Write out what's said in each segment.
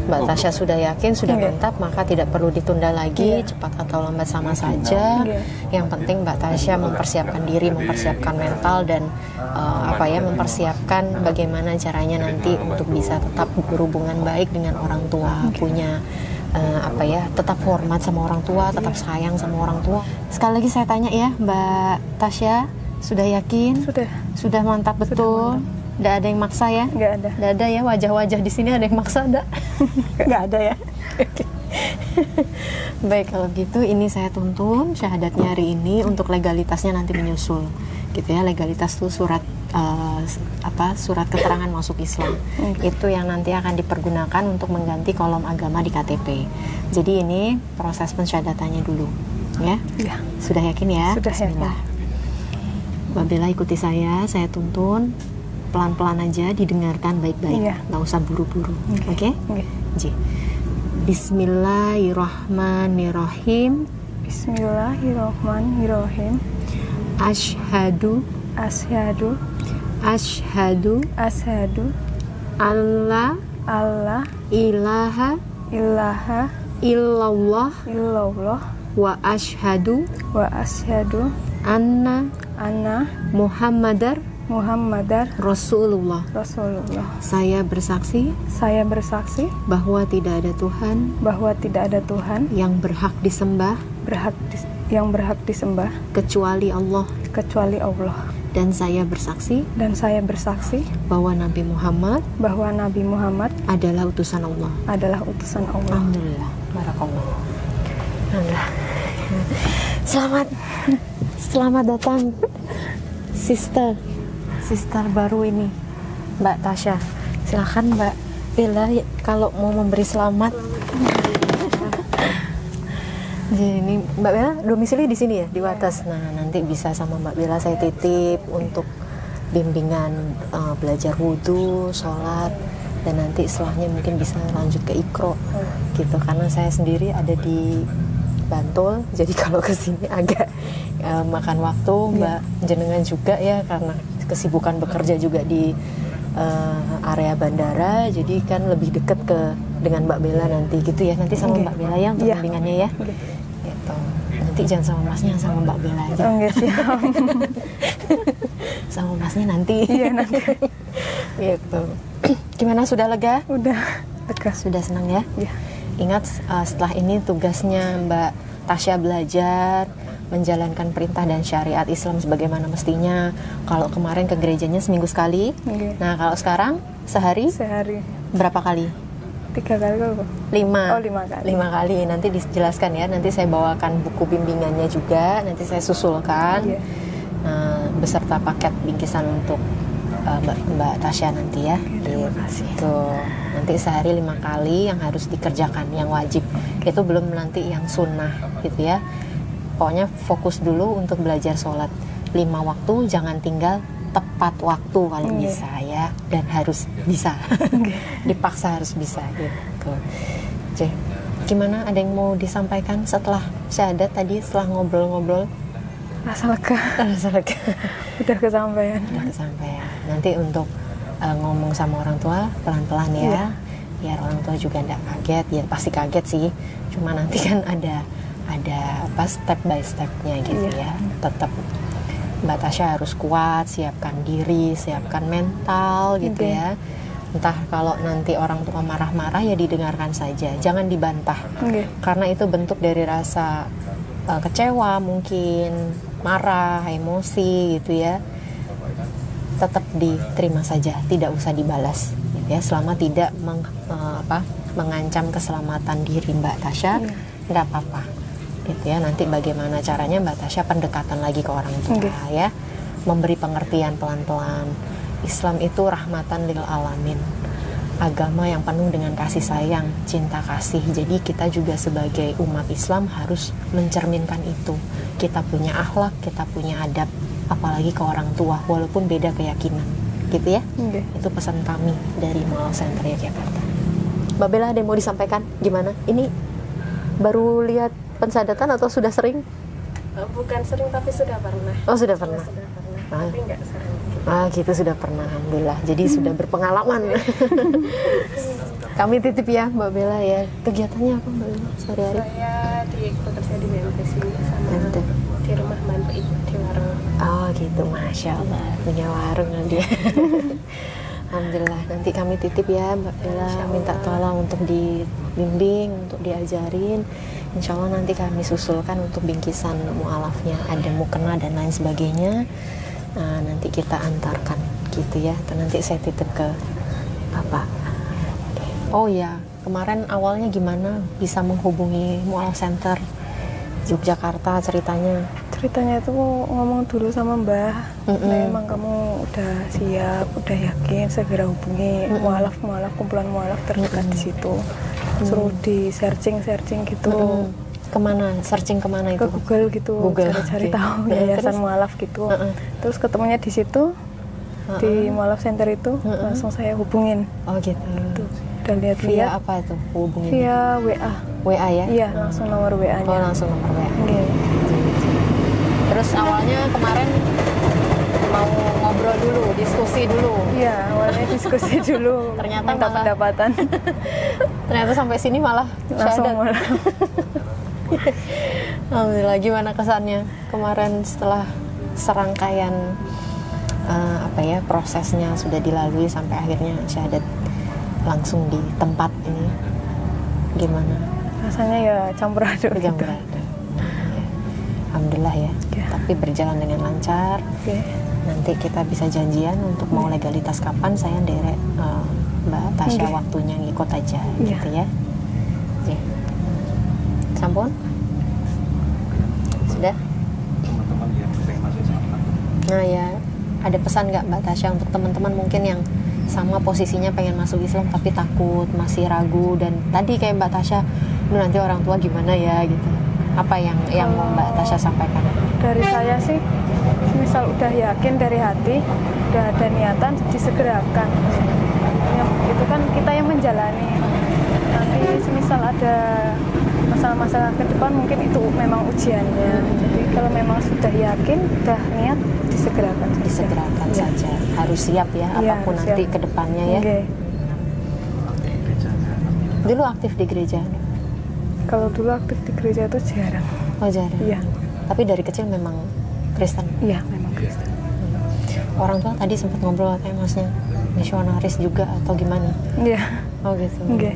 Mbak Tasya sudah yakin, sudah mantap, maka tidak perlu ditunda lagi, cepat atau lambat sama saja. Yang penting Mbak Tasya mempersiapkan diri, mempersiapkan mental dan mempersiapkan bagaimana caranya nanti untuk bisa tetap berhubungan baik dengan orang tua, punya tetap hormat sama orang tua, tetap sayang sama orang tua. Sekali lagi saya tanya ya, Mbak Tasya, sudah yakin? Sudah mantap betul? Nggak ada yang maksa ya? Nggak ada ya, wajah-wajah di sini ada yang maksa enggak? Nggak ada ya. Baik, kalau gitu ini saya tuntun syahadatnya hari ini, untuk legalitasnya nanti menyusul gitu ya. Legalitas itu surat keterangan masuk Islam. Itu yang nanti akan dipergunakan untuk mengganti kolom agama di KTP. Jadi ini proses pensyahadatannya dulu ya. Sudah yakin ya? Sudah. Bismillah. Mbak Bella ikuti saya tuntun pelan-pelan aja, didengarkan baik-baik, nggak usah buru-buru. Oke? Bismillahirrahmanirrahim. Bismillahirrahmanirrahim. Asyhadu alla ilaha illallah wa asyhadu anna Muhammadar Rasulullah. Saya bersaksi bahwa tidak ada Tuhan yang berhak disembah kecuali Allah. Dan saya bersaksi bahwa Nabi Muhammad adalah utusan Allah. Alhamdulillah. Barakallah. Alhamdulillah. Selamat datang Sister baru ini, Mbak Tasya. Silakan Mbak Bella kalau mau memberi selamat. Jadi ini Mbak Bella domisili di sini ya, di Wates. Nah, nanti bisa sama Mbak Bella saya titip untuk bimbingan belajar wudhu, sholat, dan nanti setelahnya mungkin bisa lanjut ke Iqra gitu. Karena saya sendiri ada di Bantul, jadi kalau kesini agak makan waktu. Mbak jenengan juga ya, karena kesibukan bekerja juga di area bandara, jadi kan lebih dekat dengan Mbak Bella nanti gitu ya. Nanti sama Mbak Bella ya untuk bimbingannya ya. Gitu. Nanti jangan sama Masnya, sama Mbak Bella aja. Siap. Sama Masnya nanti. Nanti. Gitu. Gimana, sudah lega? Udah lega. Sudah senang ya? Ingat, setelah ini tugasnya Mbak Tasya belajar menjalankan perintah dan syariat Islam sebagaimana mestinya. Kalau kemarin ke gerejanya seminggu sekali, nah kalau sekarang sehari berapa kali? 3 kali kok. 5 kali. Nanti dijelaskan ya, nanti saya bawakan buku bimbingannya juga, nanti saya susulkan beserta paket bingkisan untuk Mbak Tasya nanti ya. Terima kasih. Tuh, nanti sehari 5 kali yang harus dikerjakan, yang wajib. Itu belum nanti yang sunnah gitu ya. Pokoknya fokus dulu untuk belajar sholat 5 waktu, jangan tinggal tepat waktu kalau bisa ya, dan harus bisa. Dipaksa harus bisa gitu. Jadi, gimana, ada yang mau disampaikan setelah syahadat tadi, setelah ngobrol-ngobrol? Rasa lega. Udah kesampaian. Nanti untuk ngomong sama orang tua pelan-pelan ya, biar orang tua juga enggak kaget. Ya pasti kaget sih, cuma nanti kan ada step by stepnya gitu ya. Tetap Mbak Tasya harus kuat, siapkan diri, siapkan mental gitu ya. Entah kalau nanti orang tua marah-marah ya didengarkan saja, jangan dibantah. Karena itu bentuk dari rasa kecewa, mungkin marah, emosi gitu ya. Tetap diterima saja, tidak usah dibalas gitu ya. Selama tidak mengancam keselamatan diri Mbak Tasya, nggak apa-apa gitu ya. Nanti bagaimana caranya Mbak Tasya pendekatan lagi ke orang tua ya, memberi pengertian pelan-pelan. Islam itu rahmatan lil alamin, agama yang penuh dengan kasih sayang, cinta kasih. Jadi kita juga sebagai umat Islam harus mencerminkan itu. Kita punya akhlak, kita punya adab, apalagi ke orang tua walaupun beda keyakinan gitu ya. Itu pesan kami dari Mall Center Yogyakarta. Mbak Bella, ada yang mau disampaikan? Gimana? Ini baru lihat pensyahadatan atau sudah sering? Bukan sering, tapi sudah pernah. Oh, sudah pernah. Tapi nggak sering. Gitu, sudah pernah. Alhamdulillah. Jadi sudah berpengalaman. Kami titip ya Mbak Bella ya. Kegiatannya apa Mbak Bella sehari-hari? Saya bekerja di BMT sini sama BMT. di rumah bantu ibu di warung. Oh gitu, Masya Allah, punya warung nanti. Alhamdulillah, nanti kami titip ya Mbak Bella, minta tolong untuk dibimbing, untuk diajarin. Insya Allah nanti kami susulkan untuk bingkisan mu'alafnya, ada mukena dan lain sebagainya. Nah, nanti kita antarkan gitu ya, atau nanti saya titip ke Bapak. Oh ya, kemarin awalnya gimana bisa menghubungi Mu'alaf Center Yogyakarta ceritanya? Ceritanya itu ngomong dulu sama Mbah, memang kamu udah siap, udah yakin, segera hubungi mualaf kumpulan mualaf terdekat di situ. Suruh di searching gitu. Kemana? Searching kemana itu? Ke Google gitu, Google, cari okay. tahu yayasan mualaf gitu. Terus ketemunya di situ, di Mualaf Center itu, langsung saya hubungin. Oh gitu. Udah Via lihat-lihat. apa itu hubungin? Via WA. WA ya? Iya, langsung nomor WA-nya. Oh langsung nomor WA. Oke. Terus awalnya kemarin mau ngobrol dulu, diskusi dulu. Iya, awalnya diskusi dulu. Ternyata minta malah- pendapatan. Ternyata sampai sini malah Langsung syahadat. malah. Alhamdulillah, gimana kesannya kemarin setelah serangkaian prosesnya sudah dilalui sampai akhirnya syahadat langsung di tempat ini, gimana? Rasanya ya campur aduk gitu. Campur aduk. Alhamdulillah ya. Ya. Tapi berjalan dengan lancar. Oke. Nanti kita bisa janjian untuk mau legalitas kapan, saya nderek Mbak Tasya Oke. waktunya ngikut aja Iya. gitu ya. Oke. Sampun? Sudah? Teman-teman yang pengen masuk sama Nah ya, ada pesan nggak Mbak Tasya untuk teman-teman mungkin yang sama posisinya pengen masuk Islam tapi takut, masih ragu, dan tadi kayak Mbak Tasya, "Duh, nanti orang tua gimana ya?" gitu. Apa yang mau Mbak Tasya sampaikan? Dari saya sih, misal udah yakin dari hati, udah ada niatan, disegerakan. Itu kan kita yang menjalani. Nanti semisal ada masalah-masalah ke depan, mungkin itu memang ujiannya. Jadi kalau memang sudah yakin, udah niat, disegerakan. saja. Disegerakan Iya. saja, harus siap ya, Iya, apapun harus nanti siap. ke depannya ya. Oke. gerejanya. Dulu aktif di gereja? Kalau dulu aktif di gereja itu jarang. Oh jarang? Iya, Tapi dari kecil memang Kristen? iya memang Kristen. Orang tua tadi sempat ngobrol kayak masnya misionaris juga atau gimana? Iya. Oh gitu. Oke.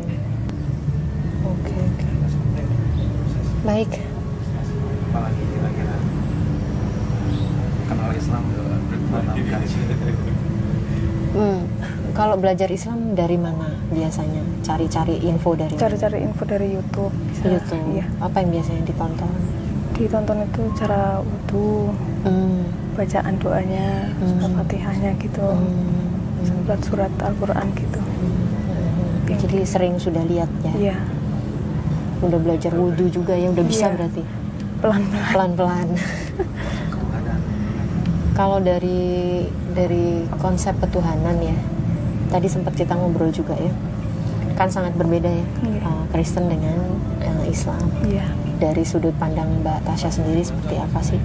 Oke. Baik. Apalagi kira-kira kenal Islam menanamkan Kalau belajar Islam dari mana biasanya? Cari-cari info dari mana? Cari-cari info dari YouTube. Bisa. YouTube. Iya. Apa yang biasanya ditonton? Ditonton itu cara wudhu, bacaan doanya, Al-Fatihahnya gitu, surat Al-Quran gitu. Jadi sering sudah lihat ya? Iya, Udah belajar wudhu juga ya? Udah bisa Iya. berarti? pelan-pelan. Pelan-pelan. Kalau dari konsep ketuhanan ya, tadi sempat kita ngobrol juga ya, kan sangat berbeda ya, Iya. Kristen dengan Islam. Iya, Dari sudut pandang Mbak Tasya sendiri seperti apa sih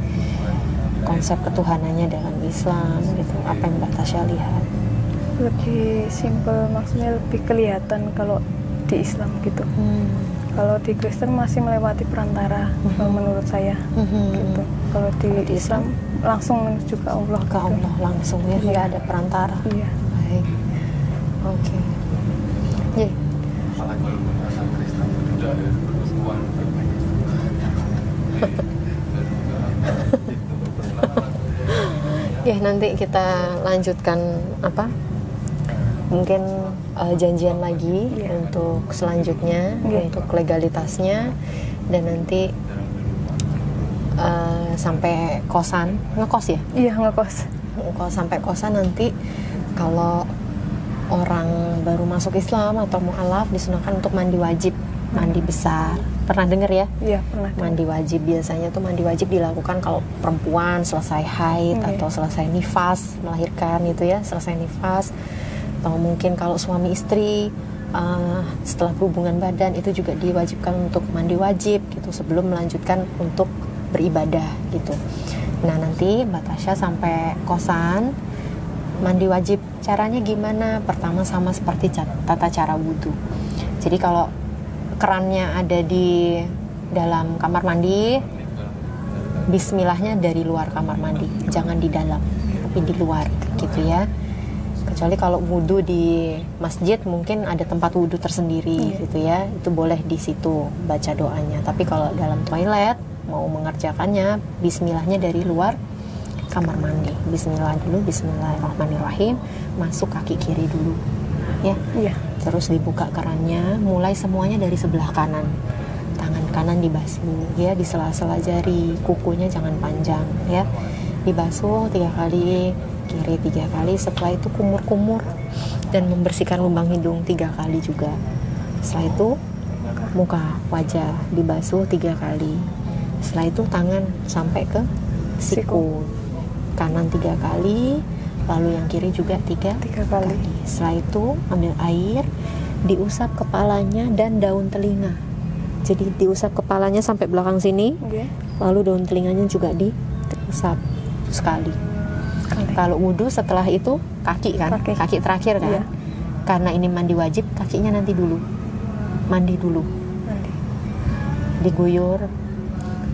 konsep ketuhanannya dalam Islam gitu? Apa yang Mbak Tasya lihat? lebih simpel, maksudnya lebih kelihatan kalau di Islam gitu. Kalau di Kristen masih melewati perantara, kalau menurut saya gitu. Kalau di di Islam langsung menuju ke Allah. Ke gitu. Allah langsung ya, nggak Iya. ada perantara. Iya. Baik. Oke. Ye. apalagi bahasa Kristen Ya nanti kita lanjutkan mungkin janjian lagi Iya. untuk selanjutnya, Iya. untuk legalitasnya, dan nanti sampai kosan, ngekos ya? Iya, ngekos. Kalau sampai kosan nanti kalau orang baru masuk Islam atau mu'alaf disunahkan untuk mandi wajib, mandi besar. Pernah dengar ya? Iya, pernah. Mandi wajib biasanya tuh mandi wajib dilakukan kalau perempuan selesai haid Oke. atau selesai nifas melahirkan gitu ya, selesai nifas, atau mungkin kalau suami istri setelah berhubungan badan itu juga diwajibkan untuk mandi wajib gitu sebelum melanjutkan untuk beribadah gitu. Nah nanti Mbak Tasya sampai kosan mandi wajib, caranya gimana? Pertama sama seperti tata cara wudhu. Jadi kalau kerannya ada di dalam kamar mandi, bismillahnya dari luar kamar mandi, jangan di dalam, tapi di luar gitu ya. Kecuali kalau wudhu di masjid mungkin ada tempat wudhu tersendiri gitu ya, itu boleh di situ baca doanya. Tapi kalau dalam toilet mau mengerjakannya, bismillahnya dari luar kamar mandi. Bismillah dulu, bismillahirrahmanirrahim, masuk kaki kiri dulu ya. Terus dibuka kerannya, mulai semuanya dari sebelah kanan. Tangan kanan dibasuh ya, di sela-sela jari, kukunya jangan panjang ya. Dibasuh 3 kali, kiri 3 kali, setelah itu kumur-kumur dan membersihkan lubang hidung 3 kali juga. Setelah itu muka, wajah dibasuh 3 kali. Setelah itu tangan sampai ke siku, kanan 3 kali, lalu yang kiri juga 3 kali. Setelah itu ambil air, diusap kepalanya dan daun telinga. Jadi diusap kepalanya sampai belakang sini, lalu daun telinganya juga diusap sekali. Kalau wudhu setelah itu kaki kan, kaki terakhir kan. Karena ini mandi wajib, kakinya nanti dulu, mandi dulu. Diguyur,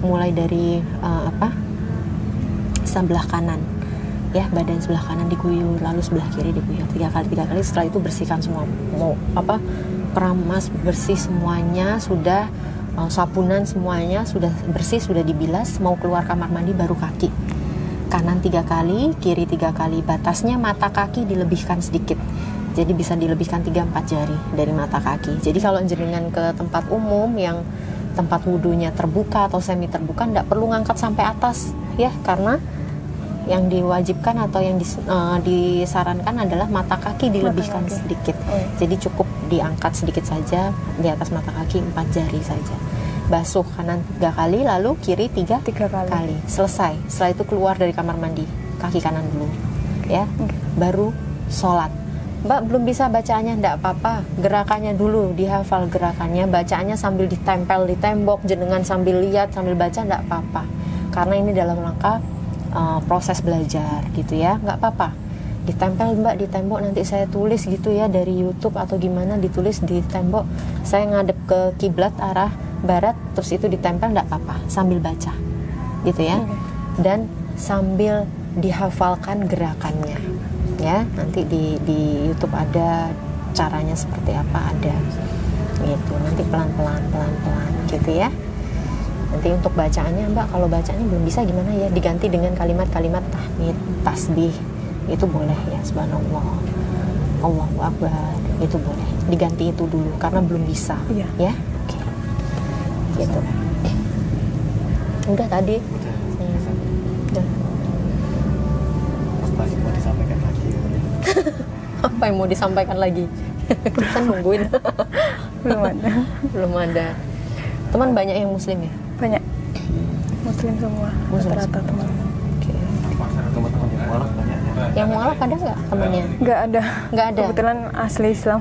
mulai dari sebelah kanan ya, badan sebelah kanan diguyur, lalu sebelah kiri diguyur 3 kali. Setelah itu bersihkan semua, mau keramas, bersih semuanya, sudah sabunan semuanya sudah bersih, sudah dibilas, mau keluar kamar mandi baru kaki. Kanan 3 kali, kiri 3 kali. Batasnya mata kaki dilebihkan sedikit, jadi bisa dilebihkan 3-4 jari dari mata kaki. Jadi kalau jenengan ke tempat umum yang tempat wudhunya terbuka atau semi terbuka, tidak perlu ngangkat sampai atas ya, karena yang diwajibkan atau yang disarankan adalah mata kaki dilebihkan sedikit. Jadi cukup diangkat sedikit saja di atas mata kaki, 4 jari saja. Basuh kanan 3 kali, lalu kiri 3 kali. Selesai. Setelah itu keluar dari kamar mandi, kaki kanan dulu ya, baru sholat. Mbak belum bisa bacaannya, enggak apa-apa, gerakannya dulu dihafal, gerakannya, bacaannya sambil ditempel di tembok, jenengan sambil lihat sambil baca, enggak apa-apa, karena ini dalam rangka proses belajar gitu ya, nggak apa-apa. Ditempel Mbak di tembok, nanti saya tulis gitu ya dari YouTube atau gimana, ditulis di tembok, saya ngadep ke kiblat arah barat, terus itu ditempel, nggak apa-apa, sambil baca gitu ya. Dan sambil dihafalkan gerakannya ya, nanti di YouTube ada caranya seperti apa, ada gitu, nanti pelan-pelan gitu ya. Nanti untuk bacaannya Mbak, kalau bacaannya belum bisa gimana ya, diganti dengan kalimat-kalimat tahmid, tasbih, itu boleh ya, subhanallah, Allahu akbar, itu boleh, diganti itu dulu karena belum bisa ya. Oke. Gitu. Udah tadi udah. Masih mau disampaikan lagi? Apa yang mau disampaikan lagi? Kita nungguin. Belum ada. Teman banyak yang muslim ya? Banyak. Muslim semua. Rata-rata teman. Teman-teman yang mualaf banyaknya. Yang mualaf ada nggak temannya? Nggak ada. Nggak ada. Kebetulan asli Islam.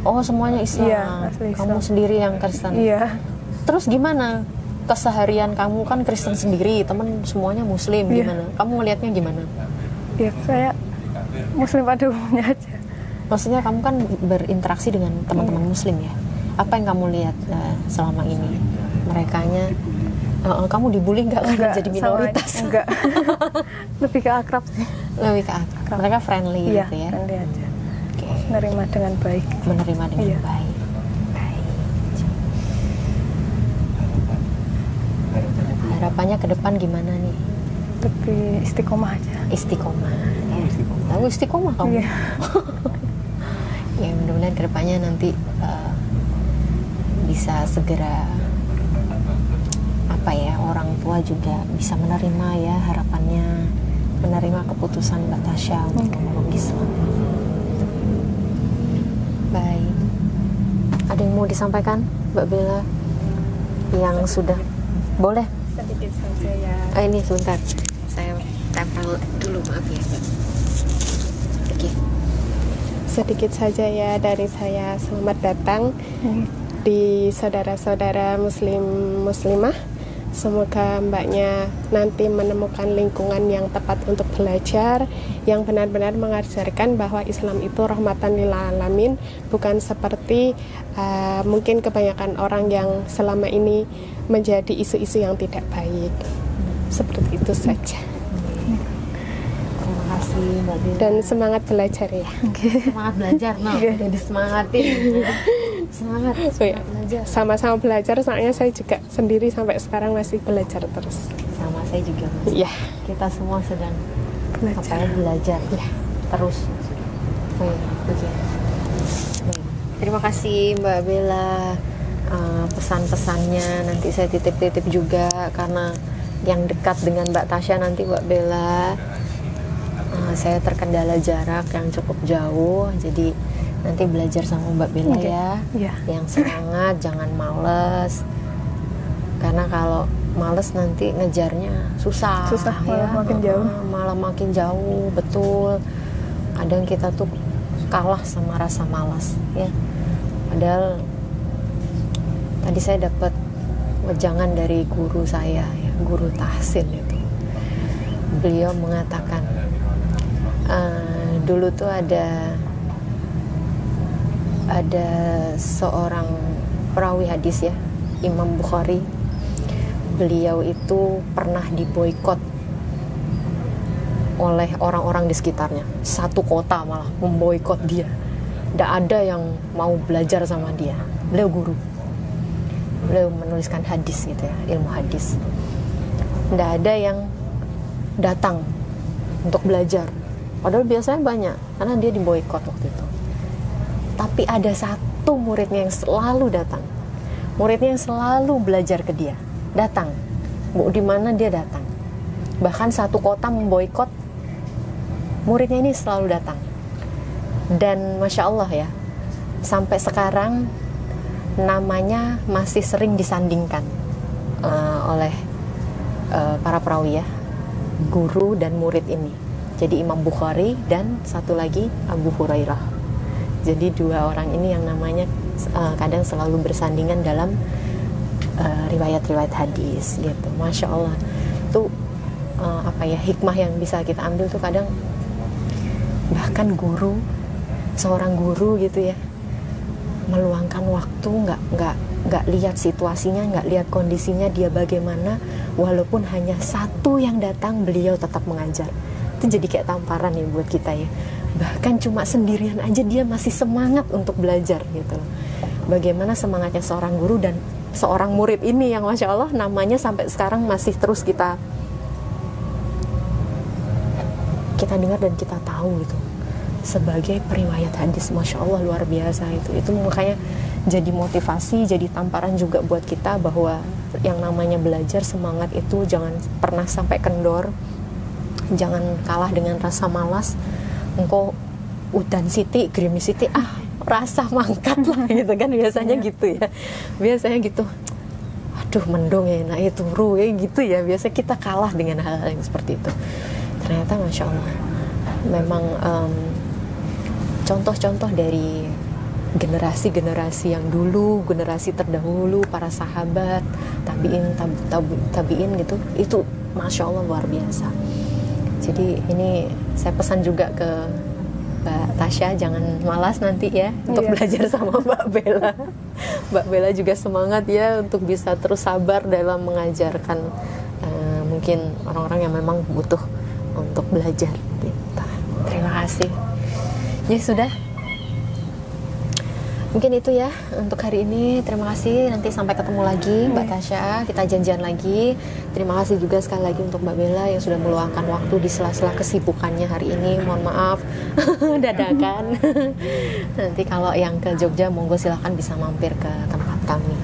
Oh, semuanya Islam. Iya, asli Islam. Kamu sendiri yang Kristen. Iya. Terus gimana keseharian kamu, kan Kristen sendiri, teman semuanya Muslim, gimana? Kamu ngelihatnya gimana? Ya saya Muslim pada umumnya aja. Maksudnya kamu kan berinteraksi dengan teman-teman Muslim ya. Apa yang kamu lihat selama ini? Merekanya, kamu dibully nggak karena jadi minoritas? Enggak. Lebih ke akrab sih. Lebih ke akrab. Mereka friendly gitu ya. Friendly aja. Okay. Menerima dengan baik. Menerima dengan baik. Harapannya ke depan gimana nih? Lebih istiqomah aja. Istiqomah. Tahu istiqomah kamu? Iya. Ya mudah-mudahan ke depannya nanti bisa segera orang tua juga bisa menerima ya, harapannya menerima keputusan Mbak Tasya untuk memeluk Islam. Baik. Ada yang mau disampaikan Mbak Bella yang sudah boleh? Sedikit saja ya. Ini sebentar, saya tempel dulu, maaf ya Mbak. Oke. Sedikit saja ya dari saya, selamat datang di saudara-saudara muslim muslimah Semoga mbaknya nanti menemukan lingkungan yang tepat untuk belajar, yang benar-benar mengajarkan bahwa Islam itu rahmatan lil alamin, bukan seperti mungkin kebanyakan orang yang selama ini menjadi isu-isu yang tidak baik. Seperti itu saja. Terima kasih Mbak Bella. Dan semangat belajar ya. Semangat belajar, no. Udah disemangatin. Semangat belajar. Sama-sama belajar, soalnya saya juga sendiri sampai sekarang masih belajar terus. Sama saya juga. Iya. Kita semua sedang belajar. Ya. Terus. Terima kasih Mbak Bella. Pesan-pesannya nanti saya titip-titip juga, karena yang dekat dengan Mbak Tasya nanti Mbak Bella. Saya terkendala jarak yang cukup jauh, jadi nanti belajar sama Mbak Bella ya. Yang semangat, jangan males, karena kalau males nanti ngejarnya susah malah makin jauh. Malah makin jauh, betul. Kadang kita tuh kalah sama rasa malas ya. Padahal tadi saya dapat wejangan dari guru saya ya, guru tahsin itu. Beliau mengatakan dulu tuh ada seorang perawi hadis ya, Imam Bukhari. Beliau itu pernah diboikot oleh orang-orang di sekitarnya. Satu kota malah memboikot dia. Tidak ada yang mau belajar sama dia. Beliau guru. Beliau menuliskan hadis gitu ya, ilmu hadis. Tidak ada yang datang untuk belajar. Padahal biasanya banyak, karena dia diboikot waktu itu. Tapi ada satu muridnya yang selalu datang. Muridnya yang selalu belajar ke dia. Datang. Di mana dia datang. Bahkan satu kota memboikot, muridnya ini selalu datang. Dan Masya Allah ya, sampai sekarang namanya masih sering disandingkan oleh para perawi ya, guru dan murid ini. Jadi Imam Bukhari dan satu lagi Abu Hurairah. Jadi dua orang ini yang namanya kadang selalu bersandingan dalam riwayat-riwayat hadis gitu. Masya Allah. Itu hikmah yang bisa kita ambil tuh kadang, bahkan guru, seorang guru gitu ya, meluangkan waktu, nggak lihat situasinya, nggak lihat kondisinya dia bagaimana, walaupun hanya satu yang datang, beliau tetap mengajar. Itu jadi kayak tamparan ya buat kita ya. Bahkan cuma sendirian aja dia masih semangat untuk belajar gitu. Bagaimana semangatnya seorang guru dan seorang murid ini yang Masya Allah namanya sampai sekarang masih terus kita dengar dan kita tahu gitu. Sebagai periwayat hadis, Masya Allah luar biasa itu makanya jadi motivasi, jadi tamparan juga buat kita bahwa yang namanya belajar, semangat itu jangan pernah sampai kendor, jangan kalah dengan rasa malas. Engkau udan siti, grimi siti, rasa mangkat lah gitu kan, biasanya gitu ya, biasanya gitu. Aduh mendung ya, nah itu turu ya gitu ya, biasa kita kalah dengan hal-hal yang seperti itu. Ternyata Masya Allah memang contoh-contoh dari generasi-generasi yang dulu, generasi terdahulu, para sahabat, tabiin gitu, itu Masya Allah luar biasa. Jadi ini saya pesan juga ke Mbak Tasya, jangan malas nanti ya untuk belajar sama Mbak Bella. Mbak Bella juga semangat ya untuk bisa terus sabar dalam mengajarkan mungkin orang-orang yang memang butuh untuk belajar. Terima kasih. Ya sudah. Mungkin itu ya untuk hari ini. Terima kasih. Nanti sampai ketemu lagi Mbak Tasya. Kita janjian lagi. Terima kasih juga sekali lagi untuk Mbak Bella yang sudah meluangkan waktu di sela-sela kesibukannya hari ini. Mohon maaf dadakan. Nanti kalau yang ke Jogja monggo silahkan bisa mampir ke tempat kami.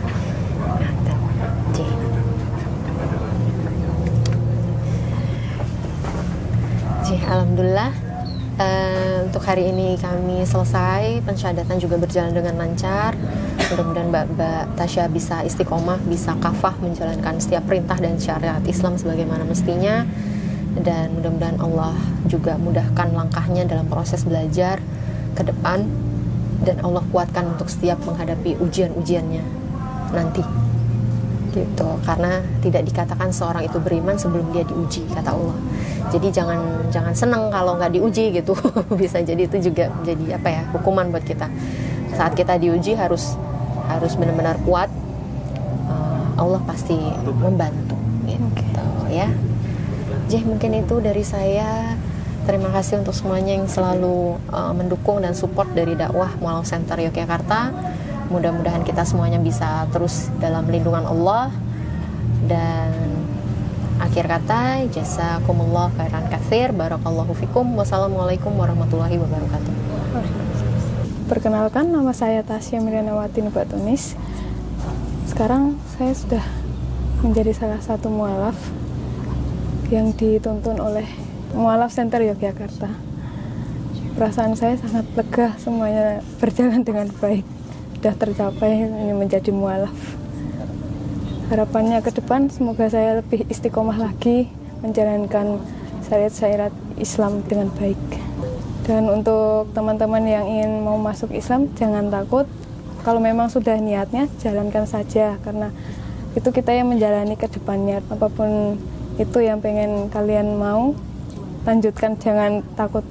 Alhamdulillah. Untuk hari ini kami selesai, pensyahadatan juga berjalan dengan lancar. Mudah-mudahan Mbak Tasya bisa istiqomah, bisa kafah menjalankan setiap perintah dan syariat Islam sebagaimana mestinya. Dan mudah-mudahan Allah juga mudahkan langkahnya dalam proses belajar ke depan. Dan Allah kuatkan untuk setiap menghadapi ujian-ujiannya nanti. gitu, karena tidak dikatakan seorang itu beriman sebelum dia diuji, kata Allah. Jadi jangan senang kalau nggak diuji gitu. Bisa jadi itu juga jadi apa ya, hukuman buat kita. Saat kita diuji harus benar-benar kuat. Allah pasti membantu gitu ya. Jadi mungkin itu dari saya. Terima kasih untuk semuanya yang selalu mendukung dan support dari dakwah Mualaf Center Yogyakarta. Mudah-mudahan kita semuanya bisa terus dalam lindungan Allah. Dan akhir kata, jazakumullah khairan katsir, barakallahu fikum, wassalamualaikum warahmatullahi wabarakatuh. Perkenalkan, nama saya Tasya Mirianawati Nubatunis. Sekarang saya sudah menjadi salah satu mualaf yang dituntun oleh Mualaf Center Yogyakarta. Perasaan saya sangat lega, semuanya berjalan dengan baik. Sudah tercapai ini menjadi mualaf. Harapannya ke depan semoga saya lebih istiqomah lagi menjalankan syariat-syariat Islam dengan baik. Dan untuk teman-teman yang ingin mau masuk Islam, jangan takut. Kalau memang sudah niatnya, jalankan saja, karena itu kita yang menjalani ke depannya. Apapun itu yang pengen kalian mau, lanjutkan, jangan takut.